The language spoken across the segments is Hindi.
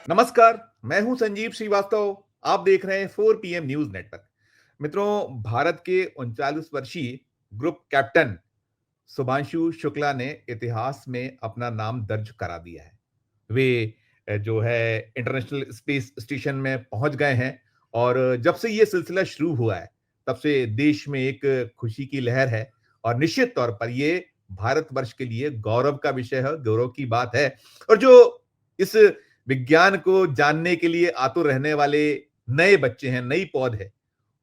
नमस्कार, मैं हूं संजीव श्रीवास्तव। आप देख रहे हैं 4 PM न्यूज नेटवर्क। मित्रों, भारत के 39 वर्षीय ग्रुप कैप्टन शुभांशु शुक्ला ने इतिहास में अपना नाम दर्ज करा दिया है। वे जो है इंटरनेशनल स्पेस स्टेशन में पहुंच गए हैं और जब से ये सिलसिला शुरू हुआ है, तब से देश में एक खुशी की लहर है और निश्चित तौर पर ये भारतवर्ष के लिए गौरव का विषय है, गौरव की बात है। और जो इस विज्ञान को जानने के लिए आतुर रहने वाले नए बच्चे हैं, नई पौध है,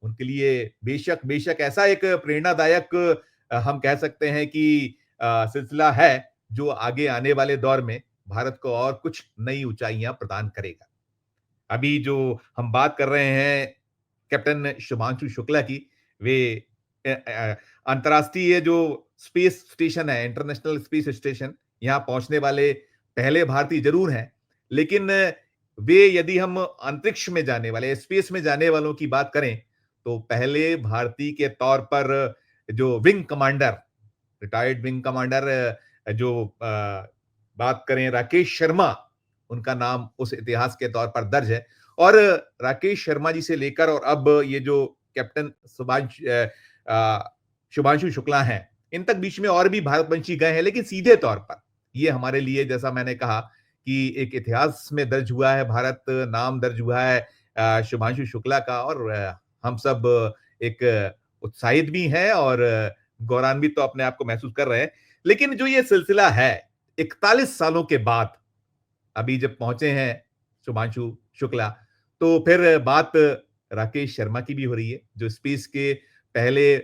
उनके लिए बेशक बेशक ऐसा एक प्रेरणादायक हम कह सकते हैं कि सिलसिला है जो आगे आने वाले दौर में भारत को और कुछ नई ऊंचाइयां प्रदान करेगा। अभी जो हम बात कर रहे हैं कैप्टन शुभांशु शुक्ला की, वे अंतर्राष्ट्रीय जो स्पेस स्टेशन है, इंटरनेशनल स्पेस स्टेशन, यहाँ पहुंचने वाले पहले भारतीय जरूर हैं, लेकिन वे यदि हम अंतरिक्ष में जाने वाले, स्पेस में जाने वालों की बात करें, तो पहले भारतीय के तौर पर जो wing commander, retired wing commander जो बात करें राकेश शर्मा, उनका नाम उस इतिहास के तौर पर दर्ज है। और राकेश शर्मा जी से लेकर और अब ये जो कैप्टन शुभांशु शुक्ला हैं, इन तक बीच में और भी भारतवंशी गए हैं, लेकिन सीधे तौर पर ये हमारे लिए, जैसा मैंने कहा, कि एक इतिहास में दर्ज हुआ है, भारत नाम दर्ज हुआ है शुभांशु शुक्ला का। और हम सब एक उत्साहित भी हैं और गौरवान्वित तो अपने आप को महसूस कर रहे हैं। लेकिन जो ये सिलसिला है, 41 सालों के बाद अभी जब पहुंचे हैं शुभांशु शुक्ला, तो फिर बात राकेश शर्मा की भी हो रही है, जो स्पेस के पहले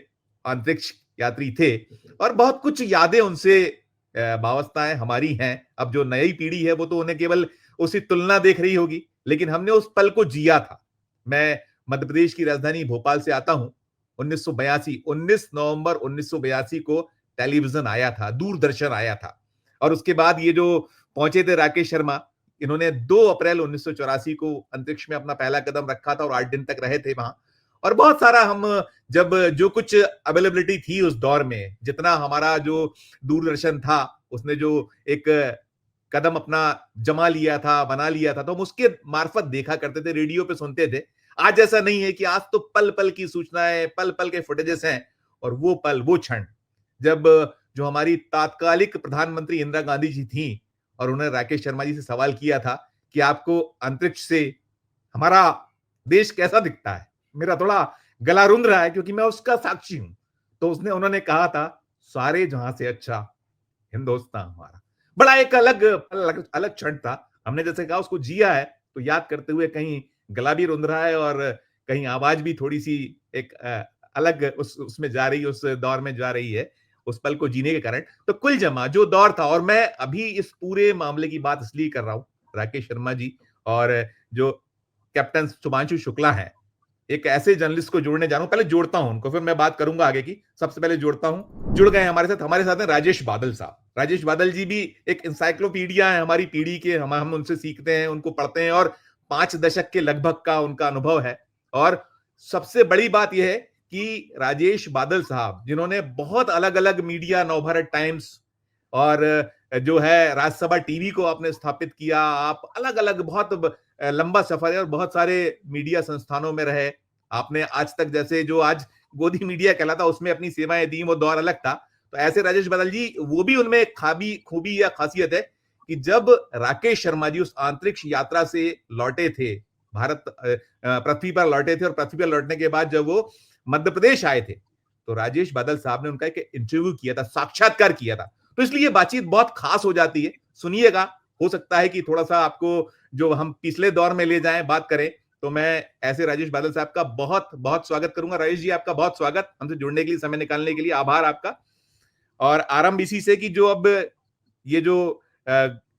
अंतरिक्ष यात्री थे। और बहुत कुछ यादें उनसे वाबस्ता है, हमारी हैं। अब जो नई पीढ़ी है वो तो उन्हें केवल उसी तुलना देख रही होगी, लेकिन हमने उस पल को जिया था। मैं मध्य प्रदेश की राजधानी भोपाल से आता हूं। 1982 19 नवंबर 1982 को टेलीविजन आया था, दूरदर्शन आया था। और उसके बाद ये जो पहुंचे थे राकेश शर्मा, इन्होंने 2 अप्रैल 1984 को अंतरिक्ष में अपना पहला कदम रखा था और 8 दिन तक रहे थे वहां। और बहुत सारा हम जब जो कुछ अवेलेबिलिटी थी उस दौर में, जितना हमारा जो दूरदर्शन था, उसने जो एक कदम अपना जमा लिया था, बना लिया था, तो हम उसके मार्फत देखा करते थे, रेडियो पे सुनते थे। आज ऐसा नहीं है कि आज तो पल पल की सूचनाएं, पल पल के फुटेजेस हैं। और वो पल, वो क्षण जब जो हमारी तात्कालिक प्रधानमंत्री इंदिरा गांधी जी थी और उन्होंने राकेश शर्मा जी से सवाल किया था कि आपको अंतरिक्ष से हमारा देश कैसा दिखता है। मेरा थोड़ा गला रुंध रहा है क्योंकि मैं उसका साक्षी हूं। तो उन्होंने कहा था, सारे जहां से अच्छा हिंदुस्तान हमारा। बड़ा एक अलग अलग अलग क्षण था। हमने जैसे कहा उसको जिया है, तो याद करते हुए कहीं गला भी रुंध रहा है और कहीं आवाज भी थोड़ी सी एक अलग उसमें जा रही है, उस दौर में जा रही है, उस पल को जीने के कारण। तो कुल जमा जो दौर था, और मैं अभी इस पूरे मामले की बात इसलिए कर रहा हूं, राकेश शर्मा जी और जो कैप्टन शुभांशु शुक्ला हैं, एक ऐसे जर्नलिस्ट को जोड़ने जा रहा हूं। पहले जोड़ता हूं उनको, फिर मैं बात करूंगा आगे की। सबसे पहले जोड़ता हूं, जुड़ गए हमारे साथ हैं राजेश बादल साहब। राजेश बादल जी भी एक इंसाइक्लोपीडिया है हमारी पीढ़ी के। हम उनसे सीखते हैं, उनको पढ़ते हैं, और 5 दशक के लगभग का उनका अनुभव है। और सबसे बड़ी बात यह है कि राजेश बादल साहब, जिन्होंने बहुत अलग अलग मीडिया, नवभारत टाइम्स और जो है राज्यसभा टीवी को आपने स्थापित किया, आप अलग अलग बहुत लंबा सफर है और बहुत सारे मीडिया संस्थानों में रहे। आपने आज तक, जैसे जो आज गोदी मीडिया कहलाता, उसमें अपनी सेवाएं दी, वो दौर अलग था। तो ऐसे राजेश बादल जी, वो भी उनमें एक खूबी या खासियत है कि जब राकेश शर्मा जी उस अंतरिक्ष यात्रा से लौटे थे, भारत पृथ्वी पर लौटे थे, और पृथ्वी पर लौटने के बाद जब वो मध्य प्रदेश आए थे, तो राजेश बादल साहब ने उनका एक इंटरव्यू किया था, साक्षात्कार किया था। तो इसलिए ये बातचीत बहुत खास हो जाती है। सुनिएगा, हो सकता है कि थोड़ा सा आपको जो हम पिछले दौर में ले जाएं, बात करें, तो मैं ऐसे राजेश बादल साहब का बहुत बहुत स्वागत करूंगा। राजेश जी, आपका बहुत स्वागत, हमसे जुड़ने के लिए, समय निकालने के लिए आभार आपका। और आरंभ इसी से कि जो अब ये जो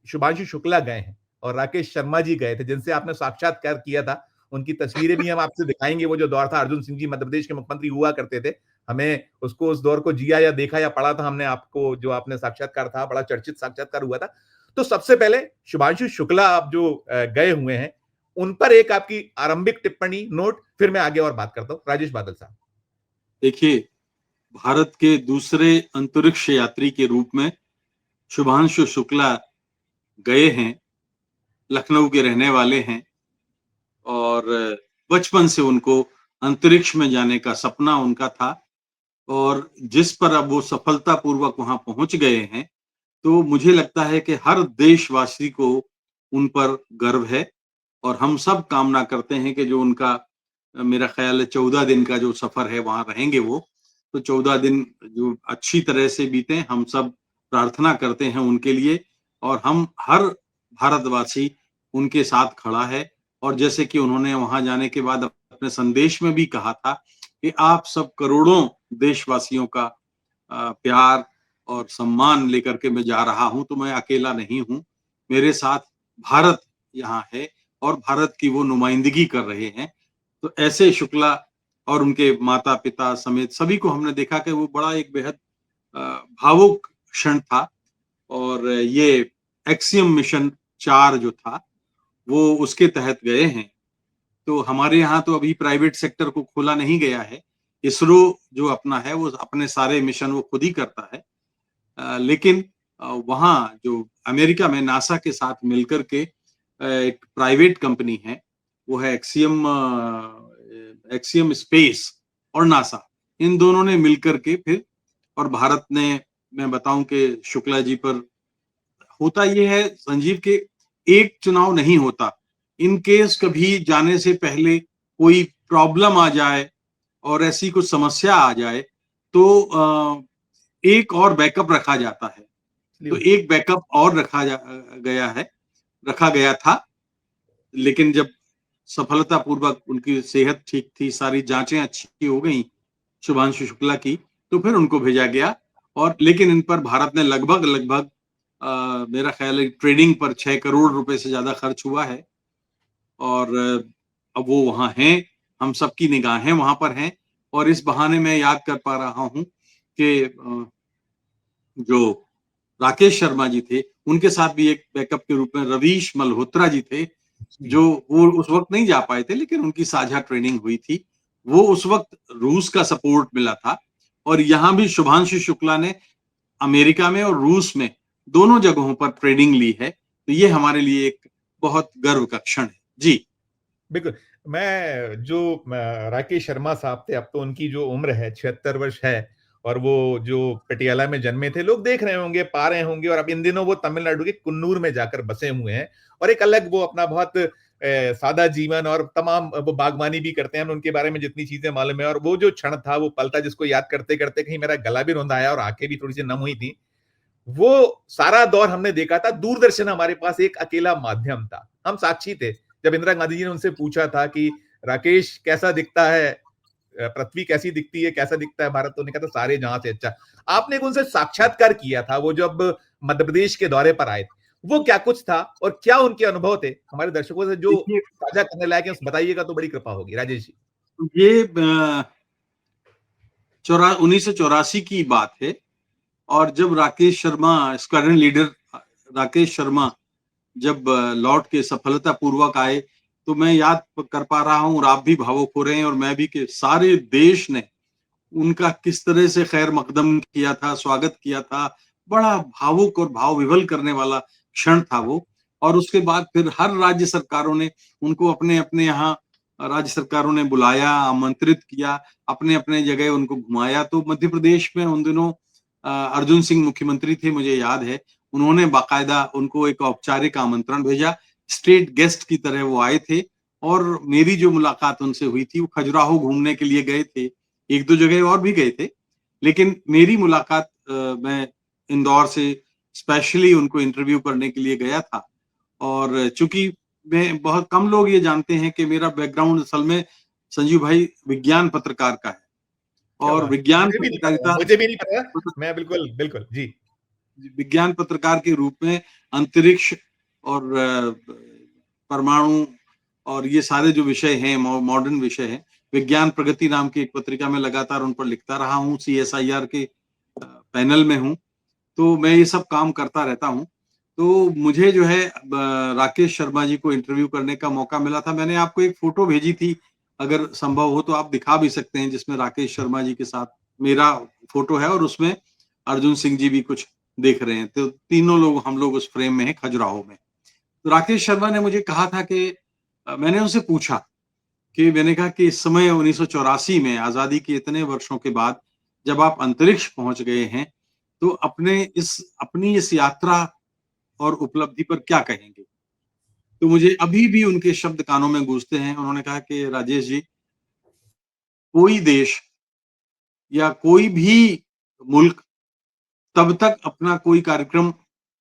शुभांशु शुक्ला गए हैं और राकेश शर्मा जी गए थे, जिनसे आपने साक्षात्कार किया था, उनकी तस्वीरें भी हम आपसे दिखाएंगे। वो जो दौर था, अर्जुन सिंह जी मध्य प्रदेश के मुख्यमंत्री हुआ करते थे। हमें उसको, उस दौर को जिया या देखा या पढ़ा था हमने, आपको जो आपने साक्षात्कार था, बड़ा चर्चित साक्षात्कार हुआ था। तो सबसे पहले शुभांशु शुक्ला आप जो गए हुए हैं, उन पर एक आपकी आरंभिक टिप्पणी, नोट, फिर मैं आगे और बात करता हूं। राजेश बादल साहब। देखिए, भारत के दूसरे अंतरिक्ष यात्री के रूप में शुभांशु शुक्ला गए हैं। लखनऊ के रहने वाले हैं और बचपन से उनको अंतरिक्ष में जाने का सपना उनका था और जिस पर अब वो सफलतापूर्वक वहां पहुंच गए हैं, तो मुझे लगता है कि हर देशवासी को उन पर गर्व है और हम सब कामना करते हैं कि जो उनका मेरा ख्याल है 14 दिन का जो सफर है वहां रहेंगे वो, तो 14 दिन जो अच्छी तरह से बीते, हम सब प्रार्थना करते हैं उनके लिए और हम हर भारतवासी उनके साथ खड़ा है। और जैसे कि उन्होंने वहां जाने के बाद अपने संदेश में भी कहा था कि आप सब करोड़ों देशवासियों का प्यार और सम्मान लेकर के मैं जा रहा हूं, तो मैं अकेला नहीं हूं, मेरे साथ भारत यहाँ है और भारत की वो नुमाइंदगी कर रहे हैं। तो ऐसे शुक्ला और उनके माता पिता समेत सभी को हमने देखा कि वो बड़ा एक बेहद भावुक क्षण था और ये एक्सियम मिशन 4 जो था वो उसके तहत गए हैं। तो हमारे यहाँ तो अभी प्राइवेट सेक्टर को खोला नहीं गया है, इसरो जो अपना है वो अपने सारे मिशन वो खुद ही करता है। लेकिन वहाँ जो अमेरिका में नासा के साथ मिलकर के एक प्राइवेट कंपनी है, वो है एक्सियम स्पेस और नासा, इन दोनों ने मिलकर के फिर और भारत ने, मैं बताऊं कि शुक्ला जी पर होता ये है संजीव के एक चुनाव नहीं होता, इन केस कभी जाने से पहले कोई प्रॉब्लम आ जाए और ऐसी कुछ समस्या आ जाए तो एक और बैकअप रखा जाता है। तो एक बैकअप और रखा गया था, लेकिन जब सफलतापूर्वक उनकी सेहत ठीक थी, सारी जांचें अच्छी हो गई शुभांशु शुक्ला की, तो फिर उनको भेजा गया। और लेकिन इन पर भारत ने लगभग लगभग मेरा ख्याल है ट्रेडिंग पर 6 करोड़ रुपए से ज्यादा खर्च हुआ है और अब वो वहां हैं, हम सबकी निगाहें वहां पर हैं। और इस बहाने मैं याद कर पा रहा हूं कि जो राकेश शर्मा जी थे, उनके साथ भी एक बैकअप के रूप में रवीश मल्होत्रा जी थे, जो वो उस वक्त नहीं जा पाए थे, लेकिन उनकी साझा ट्रेनिंग हुई थी। वो उस वक्त रूस का सपोर्ट मिला था और यहाँ भी शुभांशु शुक्ला ने अमेरिका में और रूस में दोनों जगहों पर ट्रेनिंग ली है। तो ये हमारे लिए एक बहुत गर्व का क्षण है। जी बिल्कुल। मैं जो राकेश शर्मा साहब थे, अब तो उनकी जो उम्र है 76 वर्ष है और वो जो पटियाला में जन्मे थे, लोग देख रहे होंगे, पा रहे होंगे और अब इन दिनों वो तमिलनाडु के कुन्नूर में जाकर बसे हुए हैं और एक अलग वो अपना बहुत सादा जीवन और तमाम वो बागवानी भी करते हैं। उनके बारे में जितनी चीजें मालूम है और वो जो क्षण था, वो पल था जिसको याद करते-करते कहीं मेरा गला भी रुंध आया और आंखें भी थोड़ी-सी नम हुई थी। वो सारा दौर हमने देखा था। दूरदर्शन हमारे पास एक अकेला माध्यम था। हम साक्षी थे। जब इंदिरा गांधी जी ने उनसे पूछा था कि राकेश कैसा दिखता है, पृथ्वी कैसी दिखती है, कैसा दिखता है भारत, तो उन्होंने कहा था सारे जहां से अच्छा। आपने एक उनसे साक्षात्कार किया था, वो जब मध्य प्रदेश के दौरे पर आए थे। वो क्या कुछ था और क्या उनके अनुभव थे, हमारे दर्शकों से जो देखिए, साझा करने लायक है, बताइएगा तो बड़ी कृपा होगी। राजेश जी। ये 1984 की बात है और जब राकेश शर्मा स्क्वाड्रन लीडर राकेश शर्मा जब लौट के सफलतापूर्वक आए, तो मैं याद कर पा रहा हूँ और आप भी भावुक हो रहे हैं और मैं भी, कि सारे देश ने उनका किस तरह से खैर मकदम किया था, स्वागत किया था। बड़ा भावुक और भाव विवल करने वाला क्षण था वो। और उसके बाद फिर हर राज्य सरकारों ने उनको अपने अपने यहाँ राज्य सरकारों ने बुलाया, आमंत्रित किया, अपने अपने जगह उनको घुमाया। तो मध्य प्रदेश में उन दिनों अर्जुन सिंह मुख्यमंत्री थे, मुझे याद है, उन्होंने बाकायदा उनको एक औपचारिक आमंत्रण भेजा, स्टेट गेस्ट की तरह वो आए थे। और मेरी जो मुलाकात उनसे हुई थी, वो खजुराहो घूमने के लिए गए थे, एक दो जगह और भी गए थे, लेकिन मेरी मुलाकात मैं इंदौर से स्पेशली उनको इंटरव्यू करने के लिए गया था। और चूंकि मैं, बहुत कम लोग ये जानते हैं कि मेरा बैकग्राउंड असल में संजीव भाई विज्ञान पत्रकार का है क्या और बात है, विज्ञान मुझे भी नहीं पता, पत्रकारिता, मुझे भी नहीं पता। मैं बिल्कुल बिल्कुल जी। विज्ञान पत्रकार के रूप में अंतरिक्ष और परमाणु और ये सारे जो विषय हैं, मॉडर्न विषय हैं, विज्ञान प्रगति नाम की एक पत्रिका में लगातार उन पर लिखता रहा हूँ, CSIR के पैनल में हूँ, तो मैं ये सब काम करता रहता हूँ। तो मुझे जो है राकेश शर्मा जी को इंटरव्यू करने का मौका मिला था। मैंने आपको एक फोटो भेजी थी, अगर संभव हो तो आप दिखा भी सकते हैं, जिसमें राकेश शर्मा जी के साथ मेरा फोटो है और उसमें अर्जुन सिंह जी भी कुछ देख रहे हैं। तो तीनों लोग, हम लोग उस फ्रेम में हैं खजुराहो में। तो राकेश शर्मा ने मुझे कहा था कि मैंने उनसे पूछा कि मैंने कहा कि इस समय 1984 में आजादी के इतने वर्षों के बाद जब आप अंतरिक्ष पहुंच गए हैं, तो अपनी इस यात्रा और उपलब्धि पर क्या कहेंगे? तो मुझे अभी भी उनके शब्द कानों में गूंजते हैं। उन्होंने कहा कि राजेश जी, कोई देश या कोई भी मुल्क तब तक अपना कोई कार्यक्रम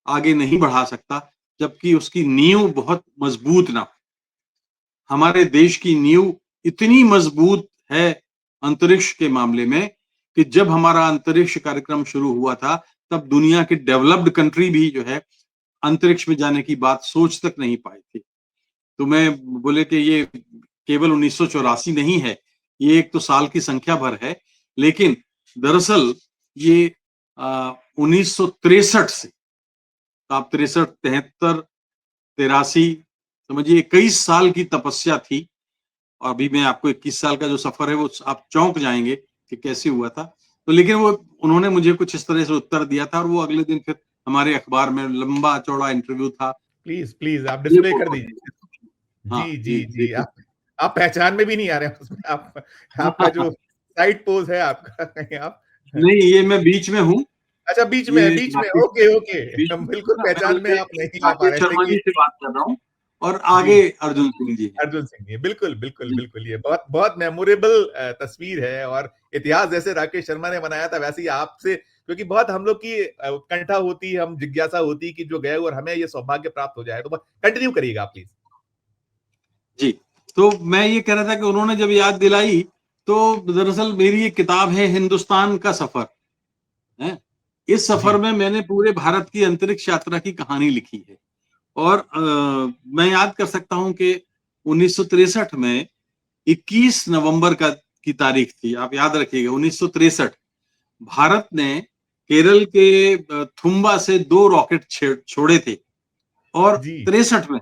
आगे नहीं बढ़ा सकता जबकि उसकी नींव बहुत मजबूत ना हो। हमारे देश की नींव इतनी मजबूत है अंतरिक्ष के मामले में कि जब हमारा अंतरिक्ष कार्यक्रम शुरू हुआ था, तब दुनिया के डेवलप्ड कंट्री भी जो है अंतरिक्ष में जाने की बात सोच तक नहीं पाए थे। तो मैं बोले कि ये केवल 1984 नहीं है, ये एक तो साल की संख्या भर है, लेकिन दरअसल ये 1963 से, तो आप 63, 73, 83 समझिए 21 साल की तपस्या थी। और अभी मैं आपको 21 साल का जो सफर है वो आप चौंक जाएंगे कि कैसे हुआ था। तो लेकिन वो उन्होंने मुझे कुछ इस तरह से उत्तर दिया था और वो अगले दिन फिर हमारे अखबार में लंबा चौड़ा इंटरव्यू था। प्लीज प्लीज आप ये डिस्प्ले कर फोटो है। दीजिए। हाँ जी जी, जी जी, देखिए। आप पहचान में भी नहीं आ रहे हैं उसमें। आप, आपका जो साइड पोज है आपका, कहीं आप, नहीं, ये मैं बीच में हूँ। अच्छा बीच में है, ये बीच में, राकेश, ओके ओके, बीच हम में बिल्कुल ना, मैं पहचान में उनसे आप नहीं आ पा राकेश रहे थे शर्मा कि जी से बात कर रहा हूँ और जी, आगे अर्जुन सिंह जी हैं। अर्जुन सिंह, ये बिल्कुल बिल्कुल जी, बिल्कुल, ये बहुत बहुत मेमोरेबल तस्वीर है। और इतिहास जैसे राकेश शर्मा ने बनाया था, वैसे ही आपसे, क्योंकि बहुत हम लोग की कंठा होती, हम जिज्ञासा होती कि जो गए और हमें ये सौभाग्य प्राप्त हो जाए। तो कंटिन्यू करिएगा आप प्लीज। जी। तो मैं ये कह रहा था कि उन्होंने जब याद दिलाई, तो दरअसल मेरी एक किताब है हिंदुस्तान का सफर, है। इस जी सफर में मैंने पूरे भारत की अंतरिक्ष यात्रा की कहानी लिखी है। और मैं याद कर सकता हूं कि 1963 में 21 नवंबर का की तारीख थी, आप याद रखिएगा 1963। भारत ने केरल के थुम्बा से 2 रॉकेट छोड़े थे। और जी, 63 में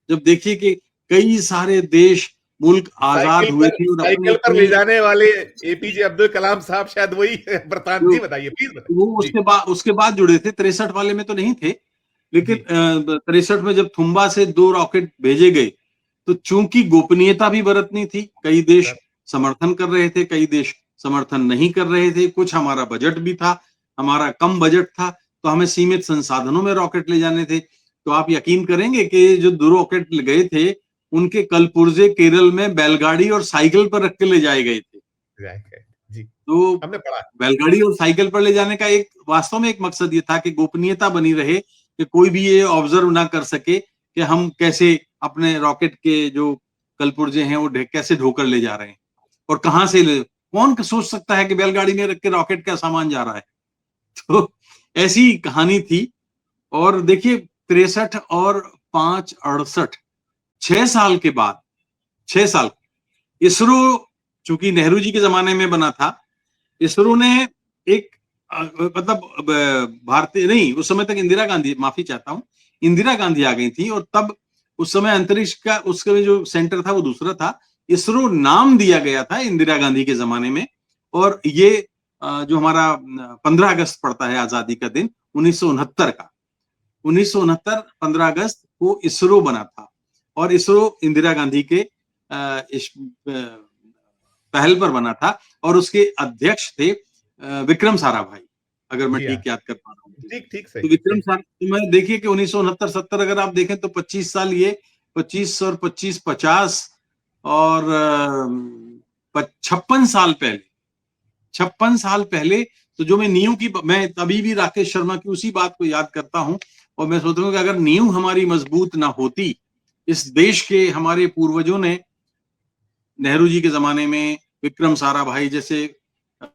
जब देखिए कि कई सारे देश, मुल्क आजाद हुए थे और अपने साइकिल पर अपने ले जाने वाले एपीजे अब्दुल कलाम साहब शायद वही बरतान। जो जी बताइए, प्लीज वो बताइए जी। उसके बाद जुड़े थे, 63 वाले में तो नहीं थे। लेकिन जी 63 में जब थुम्बा से 2 रॉकेट भेजे गए, तो चूंकि गोपनीयता भी बरतनी थी, कई देश सर, समर्थन कर रहे थे, कई देश समर्थन नहीं कर रहे थे, कुछ हमारा बजट भी था, हमारा कम बजट था, तो हमें सीमित संसाधनों में रॉकेट ले जाने थे। तो आप यकीन करेंगे कि जो 2 रॉकेट गए थे, उनके कलपुर्जे केरल में बैलगाड़ी और साइकिल पर रख के ले जाए गए थे। जी तो हमने पढ़ा। बैलगाड़ी और साइकिल पर ले जाने का एक वास्तव में एक मकसद ये था कि गोपनीयता बनी रहे, कि कोई भी ये ऑब्जर्व ना कर सके कि हम कैसे अपने रॉकेट के जो कलपुर्जे हैं वो कैसे ढोकर ले जा रहे हैं और कहां से ले, कौन सोच सकता है कि बैलगाड़ी में रख के रॉकेट का सामान जा रहा है। तो ऐसी कहानी थी। और देखिए 63 और 5 68, 6 साल के बाद, 6 साल, इसरो चूंकि नेहरू जी के जमाने में बना था, इसरो ने एक मतलब भारतीय नहीं, उस समय तक इंदिरा गांधी, माफी चाहता हूं, इंदिरा गांधी आ गई थी और तब उस समय अंतरिक्ष का उसका जो सेंटर था वो दूसरा था। इसरो नाम दिया गया था इंदिरा गांधी के जमाने में। और ये जो हमारा 15 अगस्त पड़ता है आजादी का दिन 1969 का, 1969 15 अगस्त को इसरो बना था। और इसरो इंदिरा गांधी के पहल पर बना था और उसके अध्यक्ष थे विक्रम साराभाई, अगर मैं जी हाँ, ठीक याद कर पा रहा हूँ। ठीक ठीक, तो सही विक्रम सही। सारा, तो मैं देखिए कि 1969 70 अगर आप देखें तो 25 साल ये, 25 और 25 50 और 56 साल पहले, 56 साल पहले। तो जो मैं नींव की, मैं अभी भी राकेश शर्मा की उसी बात को याद करता हूं और मैं सोचता हूँ कि अगर नींव हमारी मजबूत ना होती, इस देश के हमारे पूर्वजों ने नेहरू जी के जमाने में विक्रम साराभाई जैसे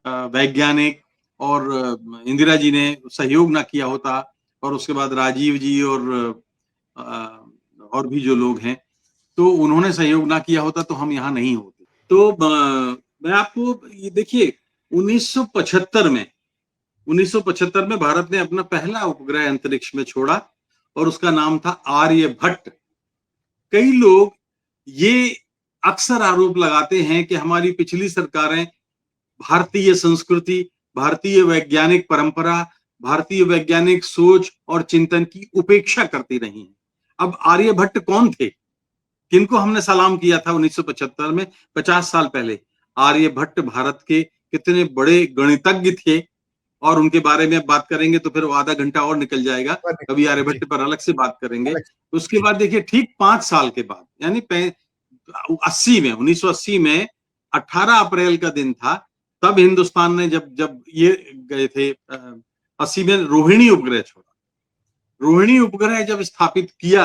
वैज्ञानिक और इंदिरा जी ने सहयोग ना किया होता, और उसके बाद राजीव जी और भी जो लोग हैं, तो उन्होंने सहयोग ना किया होता तो हम यहाँ नहीं होते। तो मैं आपको ये देखिए 1975 में, 1975 में भारत ने अपना पहला उपग्रह अंतरिक्ष में छोड़ा और उसका नाम था आर्यभट्ट। कई लोग ये अक्सर आरोप लगाते हैं कि हमारी पिछली सरकारें भारतीय संस्कृति, भारतीय वैज्ञानिक परंपरा, भारतीय वैज्ञानिक सोच और चिंतन की उपेक्षा करती रही हैं। अब आर्यभट्ट कौन थे, किनको हमने सलाम किया था 1975 में, 50 साल पहले? आर्यभट्ट भारत के कितने बड़े गणितज्ञ थे, और उनके बारे में बात करेंगे तो फिर वो आधा घंटा और निकल जाएगा, कभी जी, आर्यभट्ट पर अलग से बात करेंगे। अलग उसके जी, बाद देखिए ठीक 5 साल के बाद, यानी 80 में, 1980 में 18 अप्रैल का दिन था, तब हिंदुस्तान ने जब जब ये गए थे 80 में रोहिणी उपग्रह छोड़ा। रोहिणी उपग्रह जब स्थापित किया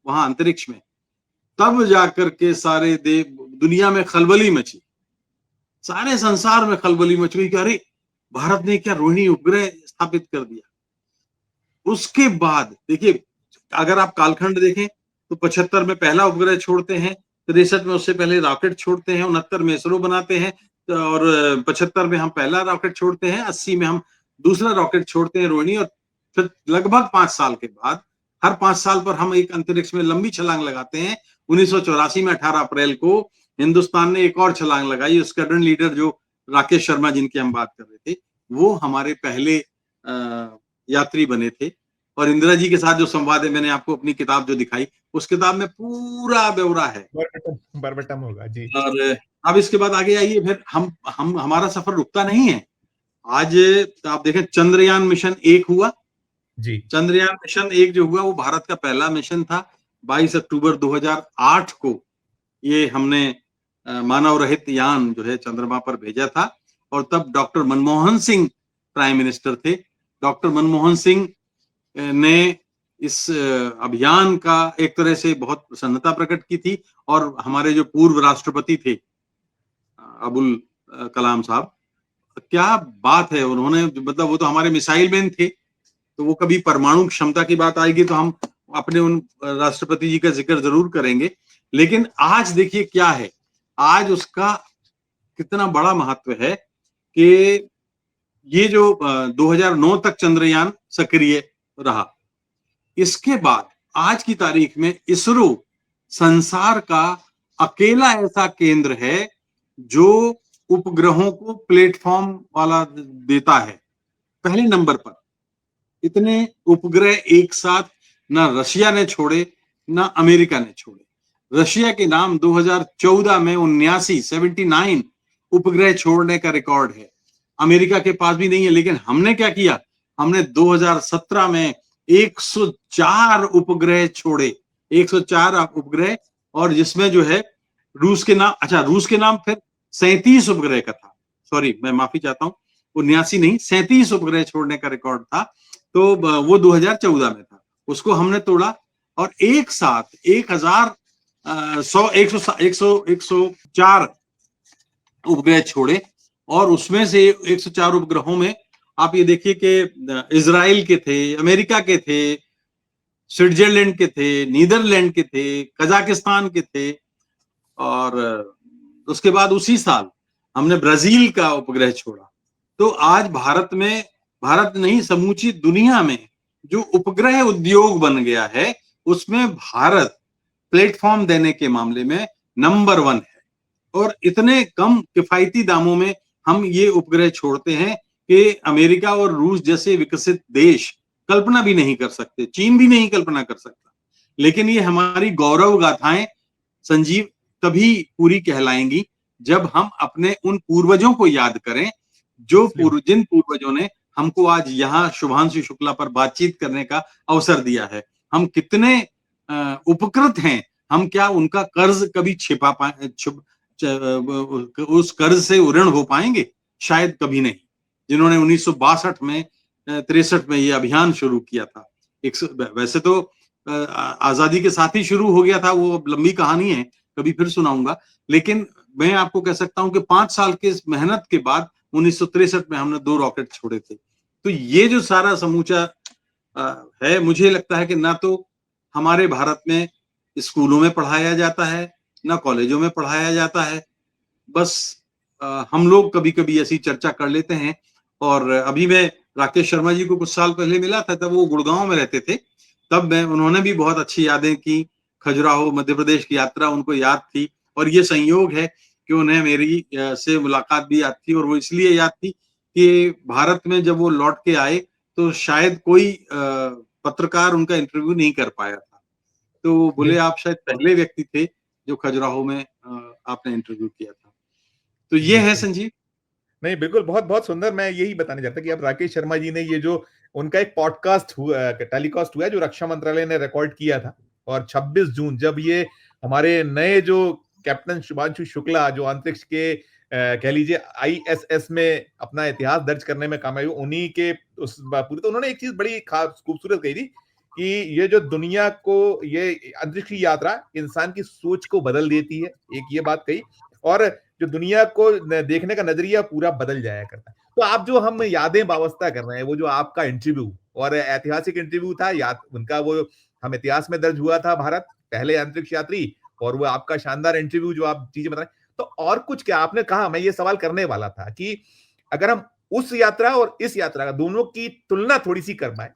वहां अंतरिक्ष में, तब जाकर के सारे दुनिया में खलबली मची, सारे संसार में खलबली मच गई कि अरे, भारत ने क्या रोहिणी उपग्रह स्थापित कर दिया। उसके बाद देखिए, अगर आप कालखंड देखें तो 75 में पहला उपग्रह छोड़ते हैं, 63 में उससे पहले रॉकेट छोड़ते हैं, 69 में इसरो बनाते हैं, और 75 में हम पहला रॉकेट छोड़ते हैं, 80 में हम दूसरा रॉकेट छोड़ते हैं रोहिणी, और फिर लगभग 5 साल के बाद, हर 5 साल पर हम एक अंतरिक्ष में लंबी छलांग लगाते हैं। 1984 में 18 अप्रैल को हिंदुस्तान ने एक और छलांग लगाई। स्क्वाड्रन लीडर जो राकेश शर्मा जिनकी हम बात कर रहे थे, वो हमारे पहले यात्री बने थे। और इंदिरा जी के साथ जो संवाद है, मैंने आपको अपनी किताब जो दिखाई, उस किताब में पूरा ब्यौरा है। बरबटम होगा जी। और अब इसके बाद आगे आइए, फिर हम हमारा सफर रुकता नहीं है। आज आप देखें, चंद्रयान मिशन 1 हुआ। जी, चंद्रयान मिशन 1 जो हुआ वो भारत का पहला मिशन था। 22 अक्टूबर 2008 को ये हमने मानव रहित यान जो है चंद्रमा पर भेजा था, और तब doctor Manmohan Singh prime minister थे। डॉक्टर मनमोहन सिंह ने इस अभियान का एक तरह से बहुत प्रसन्नता प्रकट की थी, और हमारे जो पूर्व राष्ट्रपति थे अबुल कलाम साहब, क्या बात है, उन्होंने मतलब वो तो हमारे मिसाइल मैन थे, तो वो कभी परमाणु क्षमता की बात आएगी तो हम अपने उन राष्ट्रपति जी का जिक्र जरूर करेंगे। लेकिन आज देखिए क्या है, आज उसका कितना बड़ा महत्व है कि ये जो 2009 तक चंद्रयान सक्रिय रहा, इसके बाद आज की तारीख में इसरो संसार का अकेला ऐसा केंद्र है जो उपग्रहों को प्लेटफॉर्म वाला देता है, पहले नंबर पर। इतने उपग्रह एक साथ ना रशिया ने छोड़े, ना अमेरिका ने छोड़े। रशिया के नाम 2014 में 79 उपग्रह छोड़ने का रिकॉर्ड है, अमेरिका के पास भी नहीं है। लेकिन हमने क्या किया, हमने 2017 में 104 उपग्रह छोड़े, 104 उपग्रह, और जिसमें जो है रूस के नाम, अच्छा रूस के नाम फिर 37 उपग्रह का था, सॉरी मैं माफी चाहता हूं, 79 नहीं 37 उपग्रह छोड़ने का रिकॉर्ड था। तो वो 2014 में था, उसको हमने तोड़ा, और एक साथ 104 उपग्रह छोड़े, और उसमें से 104 उपग्रहों में आप ये देखिए कि इजराइल के थे, अमेरिका के थे, स्विट्जरलैंड के थे, नीदरलैंड के थे, कजाकिस्तान के थे, और उसके बाद उसी साल हमने ब्राजील का उपग्रह छोड़ा। तो आज भारत नहीं समूची दुनिया में जो उपग्रह उद्योग बन गया है, उसमें भारत प्लेटफॉर्म देने के मामले में नंबर 1 है। और इतने कम किफायती दामों में हम ये उपग्रह छोड़ते हैं कि अमेरिका और रूस जैसे विकसित देश कल्पना भी नहीं कर सकते, चीन भी नहीं कल्पना कर सकता। लेकिन ये हमारी गौरव गाथाएं संजीव तभी पूरी कहलाएंगी जब हम अपने उन पूर्वजों को याद करें, जो जिन पूर्वजों ने हमको आज यहाँ शुभांशु शुक्ला पर बातचीत करने का अवसर दिया है। हम कितने उपकृत हैं, हम क्या उनका कर्ज कभी छिपा पाए, उस कर्ज से ऋण हो पाएंगे? शायद कभी नहीं। जिन्होंने 1962 में 63 में ये अभियान शुरू किया था, वैसे तो आजादी के साथ ही शुरू हो गया था, वो लंबी कहानी है, कभी फिर सुनाऊंगा। लेकिन मैं आपको कह सकता हूं कि 5 साल के मेहनत के बाद 1963 में हमने 2 रॉकेट छोड़े थे। तो ये जो सारा समूचा है, मुझे लगता है कि ना तो हमारे भारत में स्कूलों में पढ़ाया जाता है, ना कॉलेजों में पढ़ाया जाता है। बस हम लोग कभी-कभी ऐसी चर्चा कर लेते हैं। और अभी मैं राकेश शर्मा जी को कुछ साल पहले मिला था, तब वो गुड़गांव में रहते थे। तब मैं उन्होंने भी बहुत अच्छी यादें की, खजुराहो मध्य प्रदेश की यात्रा उनको याद थी, और ये संयोग है कि उन्हें मेरी से मुलाकात भी याद थी, और वो इसलिए याद थी कि भारत में जब वो लौट के आए तो शायद कोई पत्रकार उनका इंटरव्यू नहीं कर पाया था। तो वो बोले बिल्कुल, आप शायद पहले व्यक्ति थे जो खजुराहो में आपने इंटरव्यू किया था। तो ये है बिल्कुल। संजीव। नहीं, बिल्कुल, बहुत-बहुत सुंदर। मैं यही बताने चाहता कि अब राकेश शर्मा जी ने ये जो उनका एक पॉडकास्ट टेलीकास्ट हुआ है, जो रक्षा मंत्रालय ने रिकॉर्ड किया था, और 26 जून जब ये हमारे नए जो कैप्टन शुभांशु शुक्ला जो अंतरिक्ष के कह लीजिए आईएसएस में अपना इतिहास दर्ज करने में कामयाब हुए, उन्हीं के उस पूरी, तो उन्होंने एक चीज़ बड़ी खास खूबसूरत कही थी कि ये जो दुनिया को, ये अंतरिक्ष की यात्रा इंसान की सोच को बदल देती है, एक ये बात कही, और जो दुनिया को देखने का नजरिया पूरा बदल जाया करता है। तो आप जो हम यादें वाबस्ता कर रहे हैं, वो जो आपका इंटरव्यू और ऐतिहासिक इंटरव्यू था, याद उनका वो हम इतिहास में दर्ज हुआ था, भारत पहले अंतरिक्ष यात्री, और वो आपका शानदार इंटरव्यू जो आप चीजें बता रहे हैं, तो और कुछ क्या आपने कहा, मैं ये सवाल करने वाला था कि अगर हम उस यात्रा और इस यात्रा का दोनों की तुलना थोड़ी सी कर पाए,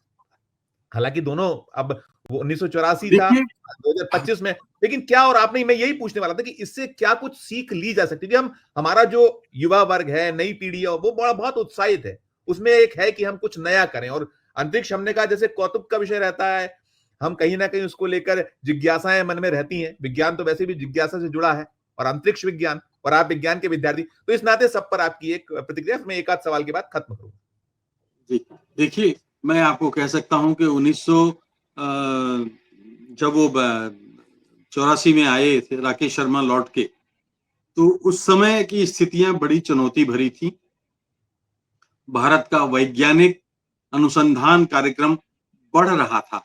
हालांकि दोनों, अब वो 1984 था, देखिए 2025 में, लेकिन क्या, और आपने, मैं यही पूछने वाला था कि इससे क्या कुछ सीख ली जा सकती है? हम, हमारा जो युवा वर्ग है, नई पीढ़ी है, वो बड़ा बहुत उत्साहित है, उसमें एक है कि हम कुछ नया करें, और अंतरिक्ष, हमने कहा जैसे कौतुक का विषय रहता है, हम कहीं ना कहीं उसको लेकर जिज्ञासाएं मन में रहती हैं, विज्ञान तो वैसे भी जिज्ञासा से जुड़ा है, और अंतरिक्ष विज्ञान, और आप विज्ञान के विद्यार्थी, तो इस नाते सब पर आपकी एक प्रतिक्रिया, मैं एक आध सवाल के बाद खत्म करूंगा। जी, देखिए मैं आपको कह सकता हूँ कि 1900 जब वो 84 में आए थे राकेश शर्मा लौट के, तो उस समय की स्थितियां बड़ी चुनौती भरी थी। भारत का वैज्ञानिक अनुसंधान कार्यक्रम बढ़ रहा था,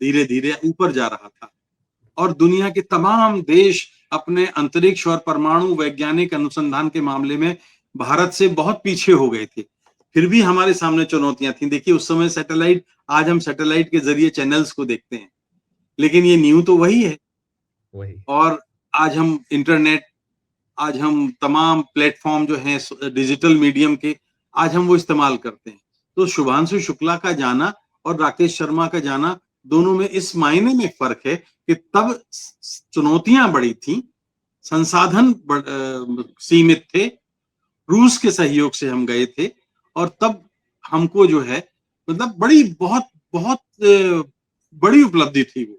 धीरे धीरे ऊपर जा रहा था, और दुनिया के तमाम देश अपने अंतरिक्ष और परमाणु वैज्ञानिक अनुसंधान के मामले में भारत से बहुत पीछे हो गए थे। फिर भी हमारे सामने चुनौतियां थी। देखिए उस समय सैटेलाइट, आज हम सैटेलाइट के जरिए चैनल्स को देखते हैं, लेकिन ये न्यू तो वही है। वही। और आज हम इंटरनेट, आज हम तमाम प्लेटफॉर्म जो हैं डिजिटल मीडियम के, आज हम वो इस्तेमाल करते हैं। तो शुभांशु शुक्ला का जाना और राकेश शर्मा का जाना, दोनों में इस मायने में फर्क है कि तब चुनौतियां बड़ी थी, संसाधन सीमित थे, रूस के सहयोग से हम गए थे, और तब हमको जो है मतलब बड़ी बहुत बहुत बड़ी उपलब्धि थी वो।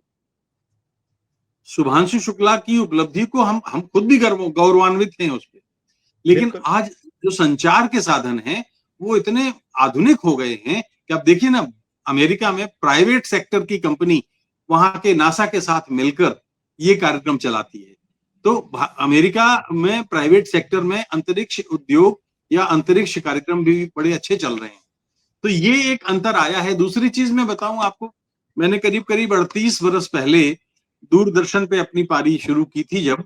शुभांशु शुक्ला की उपलब्धि को हम खुद भी गौरवान्वित हैं उस पे। लेकिन बिल्कुल। आज जो संचार के साधन हैं वो इतने आधुनिक हो गए हैं कि अब देखिए ना, अमेरिका में प्राइवेट सेक्टर की कंपनी वहां के नासा के साथ मिलकर ये कार्यक्रम चलाती है। तो अमेरिका में प्राइवेट सेक्टर में अंतरिक्ष उद्योग या अंतरिक्ष कार्यक्रम भी बड़े अच्छे चल रहे हैं। तो ये एक अंतर आया है। दूसरी चीज मैं बताऊं आपको, मैंने करीब करीब 38 वर्ष पहले दूरदर्शन पे अपनी पारी शुरू की थी, जब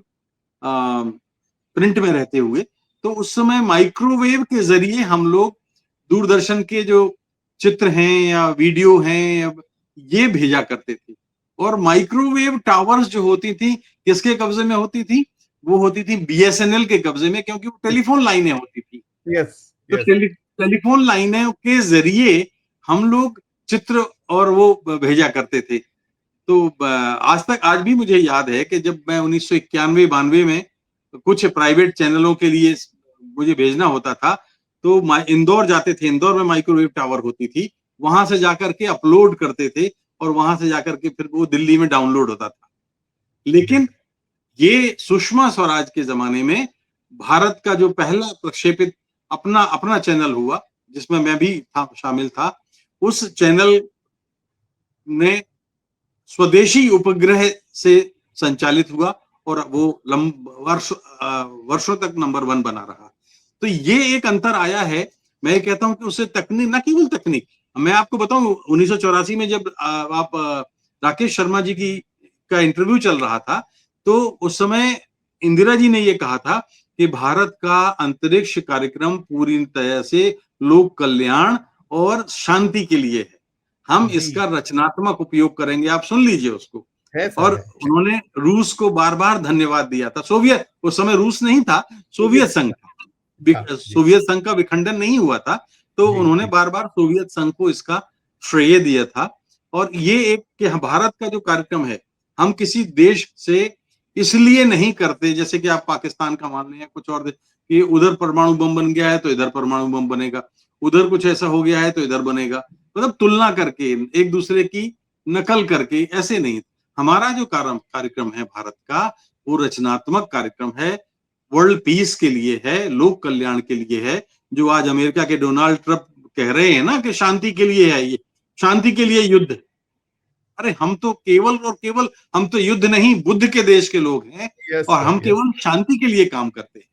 प्रिंट में रहते हुए। तो उस समय माइक्रोवेव के जरिए हम लोग दूरदर्शन के जो चित्र हैं या वीडियो हैं ये भेजा करते थे। और माइक्रोवेव टावर्स जो होती थी, किसके कब्जे में होती थी? वो होती थी बीएसएनएल के कब्जे में, क्योंकि वो टेलीफोन लाइनें होती थी। यस। तो यस। टेलीफोन लाइनों के जरिए हम लोग चित्र और वो भेजा करते थे। तो आज तक, आज भी मुझे याद है कि जब मैं 1991-92 में कुछ प्राइवेट चैनलों के लिए मुझे भेजना होता था, तो इंदौर जाते थे, इंदौर में माइक्रोवेव टावर होती थी, वहां से जाकर के अपलोड करते थे, और वहां से जाकर के फिर वो दिल्ली में डाउनलोड होता था। लेकिन ये सुषमा स्वराज के जमाने में भारत का जो पहला प्रक्षेपित अपना अपना चैनल हुआ, जिसमें मैं भी था, शामिल था, उस चैनल ने स्वदेशी उपग्रह से संचालित हुआ, और वो वर्षों तक नंबर 1 बना रहा। तो ये एक अंतर आया है। मैं कहता हूं कि उससे तकनीक, ना केवल तकनीक, मैं आपको बताऊं 1984 में जब आप राकेश शर्मा जी की का इंटरव्यू चल रहा था, तो उस समय इंदिरा जी ने ये कहा था कि भारत का अंतरिक्ष कार्यक्रम पूरी तरह से लोक कल्याण और शांति के लिए है, हम जी। इसका रचनात्मक उपयोग करेंगे। आप सुन लीजिए उसको। है और सर, है। उन्होंने रूस को बार बार धन्यवाद दिया था। सोवियत, उस समय रूस नहीं था, सोवियत संघ था, हाँ जी। सोवियत संघ का विखंडन नहीं हुआ था। तो जी। उन्होंने जी। बार बार सोवियत संघ को इसका श्रेय दिया था। और ये एक कि भारत का जो कार्यक्रम है, हम किसी देश से इसलिए नहीं करते, जैसे कि आप पाकिस्तान का मान लें या कुछ और, कि उधर परमाणु बम बन गया है तो इधर परमाणु बम बनेगा, उधर कुछ ऐसा हो गया है तो इधर बनेगा, मतलब तुलना करके, एक दूसरे की नकल करके, ऐसे नहीं। हमारा जो कार्यक्रम है भारत का, वो रचनात्मक कार्यक्रम है, वर्ल्ड पीस के लिए है, लोक कल्याण के लिए है। जो आज अमेरिका के डोनाल्ड ट्रंप कह रहे हैं ना कि शांति के लिए है, ये शांति के लिए युद्ध। अरे हम तो केवल और केवल, हम तो युद्ध नहीं, बुद्ध के देश के लोग हैं यस और सर, हम यस। केवल शांति के लिए काम करते हैं।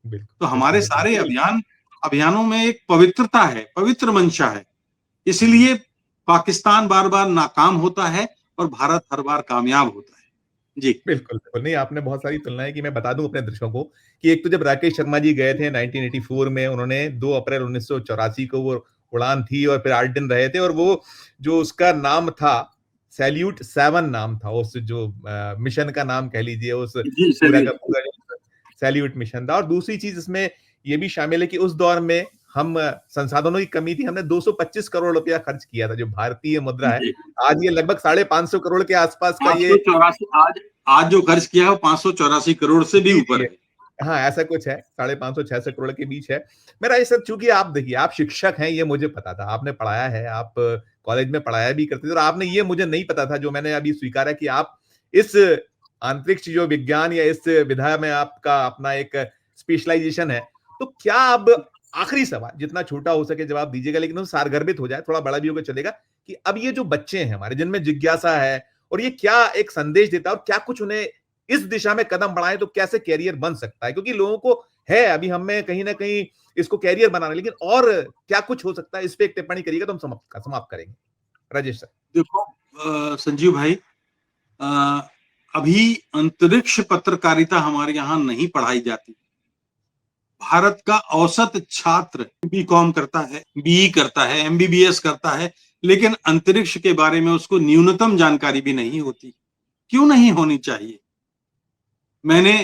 बिल्कुल, तो बिल्कुल, हमारे बिल्कुल, सारे बिल्कुल। अभियानों में एक पवित्रता है, पवित्र मंशा है। इसलिए पाकिस्तान बार-बार नाकाम होता है और भारत हर बार कामयाब होता है। जी। बिल्कुल, बिल्कुल। नहीं, आपने बहुत सारी तुलनाएँ की। मैं बता दूँ अपने दर्शकों को कि एक तो जब राकेश शर्मा जी गए थे 1984 में, उन्होंने 2 अप्रैल 1984 को वो उड़ान थी और फिर 8 दिन रहे थे और वो जो उसका नाम था, सैल्यूट 7 नाम था, उस जो मिशन का नाम कह लीजिए, उस जी, पूरा चलिए। का पूरा जो सैल्यूट मिशन था। और दूसरी चीज़ इसमें ये भी शामिल है कि उस दौर में हम संसाधनों की कमी थी, हमने 225 करोड़ रुपया खर्च किया था, जो भारतीय मुद्रा है। जी। आज ये लगभग 550 करोड़ के आसपास का ये 584, आज जो खर्च किया है वो 584 करोड़ से भी जी, ऊपर जी। है। हाँ, ऐसा कुछ है, 550-600 करोड़ के बीच है। मेरा ये सर, चूँकि आप देखिए, आप शिक्षक हैं, ये मुझे पता था, आपने पढ़ाया है, आप कॉलेज में पढ़ाया भी करते थे और आपने ये मुझे नहीं पता था, जो मैंने अभी स्वीकारा कि आप इस अंतरिक्ष जो विज्ञान या इस विधा में आपका अपना एक स्पेशलाइज़ेशन है। तो क्या अब आखिरी सवाल, जितना छोटा हो सके जवाब दीजिएगा, लेकिन वो सारगर्भित हो जाए, थोड़ा बड़ा भी होके चलेगा, कि अब ये जो बच्चे हैं हमारे, जिनमें जिज्ञासा है और ये क्या एक संदेश देता है और क्या कुछ उन्हें इस दिशा में कदम बढ़ाएँ तो कैसे करियर बन सकता है? क्योंकि लोगों को है अभी हम में कहीं न कहीं इसको करियर बनाना, लेकिन और क्या कुछ हो सकता है? इस पे एक टिप्पणी करिएगा तो हम समाप्त करेंगे। राजेश सर। देखो संजीव भाई, अ, अभी अंतरिक्ष पत्रकारिता हमारे यहाँ नहीं पढ़ाई जाती। भारत का औसत छात्र बीकॉम करता है, बीई करता है, एमबीबीएस करता है, लेकिन अंतरिक्ष के बारे में उसको न्यूनतम जानकारी भी नहीं होती। क्यों नहीं होनी चाहिए? मैंने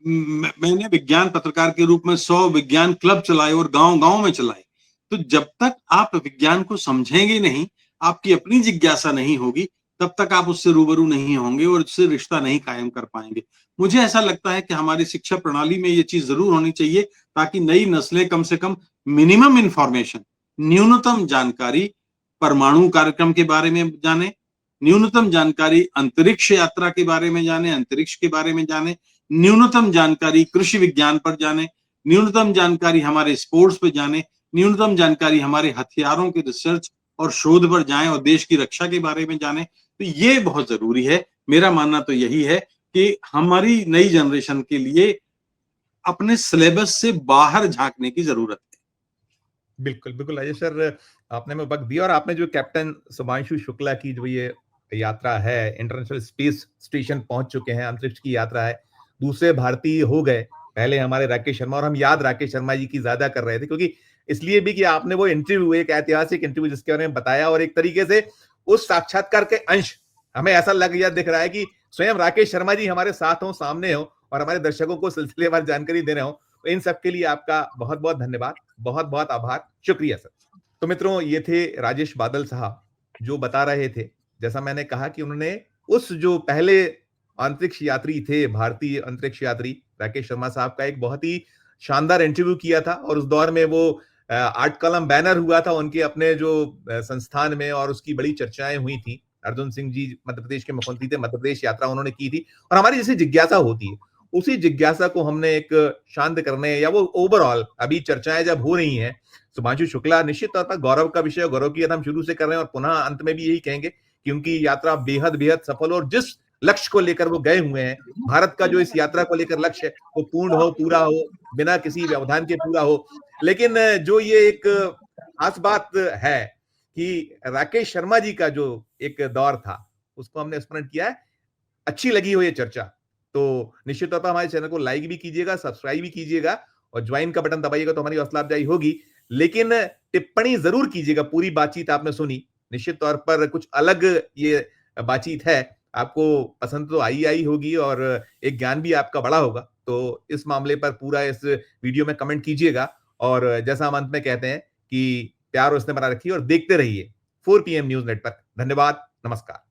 मैंने विज्ञान पत्रकार के रूप में 100 विज्ञान क्लब चलाए और गांव-गांव में चलाए। तो जब तक आप विज्ञान को समझेंगे नहीं, आपकी अपनी जिज्ञासा नहीं होगी, तब तक आप उससे रूबरू नहीं होंगे और उससे रिश्ता नहीं कायम कर पाएंगे। मुझे ऐसा लगता है कि हमारी शिक्षा प्रणाली में ये चीज जरूर होनी चाहिए, ताकि नई नस्लें कम से कम मिनिमम इंफॉर्मेशन, न्यूनतम जानकारी परमाणु कार्यक्रम के बारे में जाने, न्यूनतम जानकारी अंतरिक्ष यात्रा के बारे में जाने, अंतरिक्ष के बारे में जाने, न्यूनतम जानकारी कृषि विज्ञान पर जाने, न्यूनतम जानकारी हमारे स्पोर्ट्स पे जाने, न्यूनतम जानकारी हमारे हथियारों के रिसर्च और शोध पर जाएं और देश की रक्षा के बारे में जाने। तो ये बहुत जरूरी है। मेरा मानना तो यही है कि हमारी नई जनरेशन के लिए अपने सिलेबस से बाहर झांकने की जरूरत है। बिल्कुल, बिल्कुल राजेश सर, आपने हमें वक़्त दिया और आपने जो कैप्टन सुधांशु शुक्ला की जो ये यात्रा है, इंटरनेशनल स्पेस स्टेशन पहुँच चुके हैं, अंतरिक्ष की यात्रा है, दूसरे भारतीय हो गए। पहले हमारे राकेश शर्मा, और हम याद राकेश शर्मा जी की ज़्यादा कर रहे थे, क्योंकि इसलिए भी कि आपने वो इंटरव्यू, एक ऐतिहासिक इंटरव्यू जिसके बारे में बताया, और एक तरीके से उस साक्षात्कार के अंश हमें ऐसा लग या दिख रहा है कि स्वयं राकेश शर्मा जी हमारे साथ हों, सामने हों और हमारे दर्शकों को सिलसिलेवार जानकारी दे रहे हों। तो इन सब के लिए आपका बहुत-बहुत धन्यवाद, बहुत-बहुत आभार, शुक्रिया सर। तो मित्रों, ये थे राजेश बादल साहब, जो बता रहे थे, जैसा मैंने कहा कि उन्होंने उस जो पहले अंतरिक्ष यात्री थे, भारतीय अंतरिक्ष यात्री राकेश शर्मा साहब का एक बहुत ही शानदार इंटरव्यू किया था और उस दौर में वो 8 कॉलम बैनर हुआ था उनके अपने जो संस्थान में, और उसकी बड़ी चर्चाएँ हुई थी। अर्जुन सिंह जी मध्य प्रदेश के मुख्यमंत्री थे, मध्य प्रदेश यात्रा उन्होंने की थी और हमारी जैसी जिज्ञासा होती है, उसी जिज्ञासा को हमने एक शांत करने, या वो ओवरऑल अभी चर्चाएँ जब हो रही हैं, सुधांशु शुक्ला निश्चित तौर पर गौरव का विषय, गौरव की बात हम शुरू से कर रहे हैं और पुनः अंत में भी यही कहेंगे कि उनकी यात्रा बेहद-बेहद सफल हो और जिस लक्ष्य को लेकर वो गए हुए हैं, भारत का जो इस यात्रा को लेकर लक्ष्य है, वो पूर्ण हो, पूरा हो, बिना किसी व्यवधान के पूरा हो। लेकिन जो ये एक खास बात है कि राकेश शर्मा जी का जो एक दौर था, उसको हमने स्मरण किया है। अच्छी लगी हो ये चर्चा, तो निश्चित तौर पर हमारे चैनल को लाइक भी कीजिएगा, सब्सक्राइब भी कीजिएगा और ज्वाइन का बटन दबाइएगा तो हमारी हौसला अफजाई होगी। लेकिन टिप्पणी ज़रूर कीजिएगा, पूरी बातचीत आपने सुनी, निश्चित तौर पर कुछ अलग ये बातचीत है, आपको पसंद तो आई होगी और एक ज्ञान भी आपका बढ़ा होगा। तो इस मामले पर पूरा इस वीडियो में कमेंट कीजिएगा और जैसा हम अंत में कहते हैं कि प्यार और स्नेह बना रखिए और देखते रहिए 4 पीएम न्यूज़ नेटवर्क। धन्यवाद, नमस्कार।